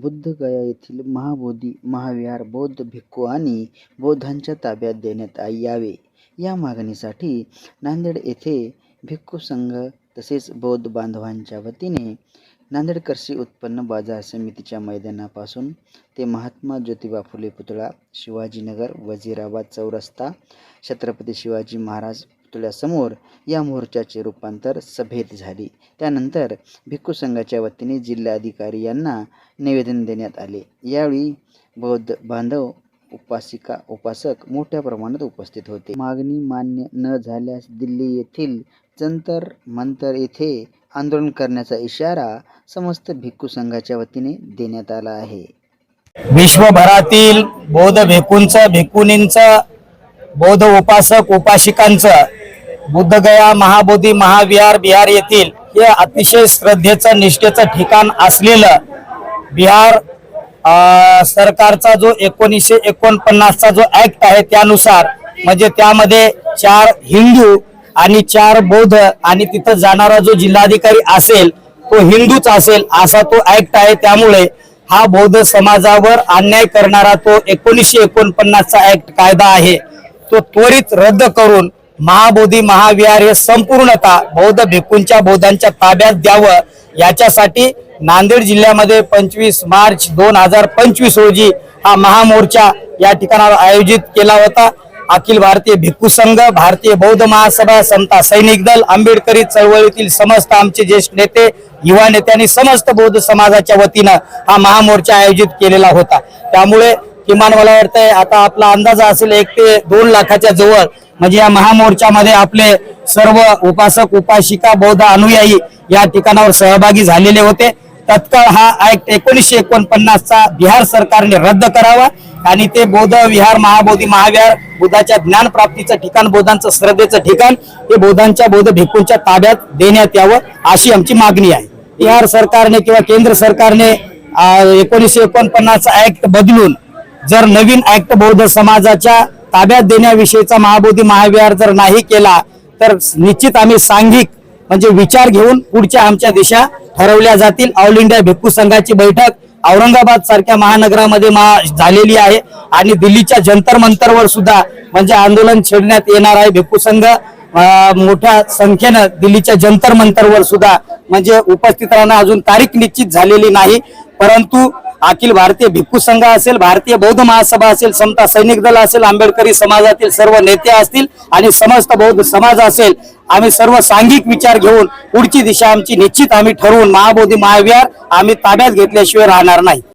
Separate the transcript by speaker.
Speaker 1: बुद्धगया येथील महाबोधी महाविहार बौद्ध भिक्खू आणि बौद्धांच्या ताब्यात देण्यात यावे या मागणीसाठी नांदेड येथे भिक्खू संघ तसेच बौद्ध बांधवांच्या वतीने नांदेड कृषी उत्पन्न बाजार समितीच्या मैदानापासून ते महात्मा ज्योतिबा फुले पुतळा, शिवाजीनगर, वजीराबाद चौरस्ता, छत्रपती शिवाजी महाराज पुतळ्यासमोर या मोर्चाचे रूपांतर सभेत झाले। त्यानंतर भिक्खू संघाच्या वतीने जिल्हाधिकारी यांना निवेदन देण्यात आले। यावेळी बौद्ध बांधव, उपासक मोठ्या प्रमाणात उपस्थित होते। मागणी मान्य न झाल्यास दिल्ली येथील जंतर मंतर येथे आंदोलन करण्याचा इशारा समस्त भिक्खू संघाच्या वतीने देण्यात आला आहे।
Speaker 2: विश्वभरातील बौद्ध भिक्खूंचं, भिक्खुनींचं, बौद्ध उपासक उपासिकांचं बुद्धगया महाबोधी महाविहार बिहार येथील हे अतिशय श्रद्धेचं निष्ठेचं ठिकाण असलेलं बिहार सरकारचा जो 1949चा जो ऍक्ट आहे त्यानुसार म्हणजे त्यामध्ये 4 हिंदू आणि 4 बौद्ध आणि तिथं जाणारा जो जिल्हाधिकारी असेल तो हिंदूच असेल असा तो ऍक्ट आहे। त्यामुळे हा बौद्ध समाजावर अन्याय करणारा तो 1949चा ऍक्ट कायदा आहे तो त्वरित रद्द करून महाबोधी महाविहार हे संपूर्णतः बौद्ध भिक्खूंच्या बौद्धांच्या ताब्यात द्यावं याच्यासाठी नांदेड जिल्ह्यामध्ये 25 मार्च 2025 रोजी हा महामोर्चा या ठिकाणावर आयोजित केला होता। अखिल भारतीय भिक्खू संघ, भारतीय बौद्ध महासभा, समता सैनिक दल, आंबेडकरी चळवळीतील समस्त आमचे ज्येष्ठ नेते, युवा नेत्यांनी समस्त बौद्ध समाजाच्या वतीनं हा महामोर्चा आयोजित केलेला होता। त्यामुळे किमान मला वाटतंय आता आपला अंदाज असेल 1 ते 2 लाखाच्या जवळ म्हणजे या महामोर्चामध्ये आपले सर्व उपासक उपासिका बौद्ध अनुयायी या ठिकाणावर सहभागी झालेले होते। तत्काळ हा ऍक्ट 1949चा बिहार सरकारने रद्द करावा आणि ते बौद्ध विहार महाबोधी महाविहार बुद्धाच्या ज्ञान प्राप्तीचं ठिकाण, बौद्धांचं श्रद्धेचं ठिकाण हे बौद्धांच्या बौद्ध भिक्खूंच्या ताब्यात देण्यात यावं अशी आमची मागणी आहे। बिहार सरकारने किंवा केंद्र सरकारने 1949चा ऍक्ट बदलून जर नवीन ऍक्ट बौद्ध समाजाच्या ताब्यात देण्याविषयीचा महाबोधी महाविहार जर नाही केला तर निश्चित आम्ही सांघिक म्हणजे विचार घेऊन पुढच्या आमच्या दिशा ठरवल्या जातील। ऑल इंडिया भिक्खू संघाची बैठक औरंगाबाद सारख्या महानगरामध्ये झालेली आहे आणि दिल्लीच्या जंतर मंतरवर सुद्धा म्हणजे आंदोलन छेडण्यात येणार आहे। भिक्खू संघ मोठ्या संख्येनं दिल्लीच्या जंतर मंतरवर सुद्धा म्हणजे उपस्थित राहणं अजून तारीख निश्चित झालेली नाही, परंतु अखिल भारतीय भिक्खू संघ असेल, भारतीय बौद्ध महासभा असेल, समता सैनिक दल असेल, आंबेडकरी समाजातील सर्व नेते असतील आणि समस्त बौद्ध समाज असेल, आम्ही सर्व सांघिक विचार घेऊन पुढची दिशा आमची निश्चित आम्ही ठरवून महाबोधी महाविहार आम्ही ताब्यात घेतल्याशिवाय राहणार नाही।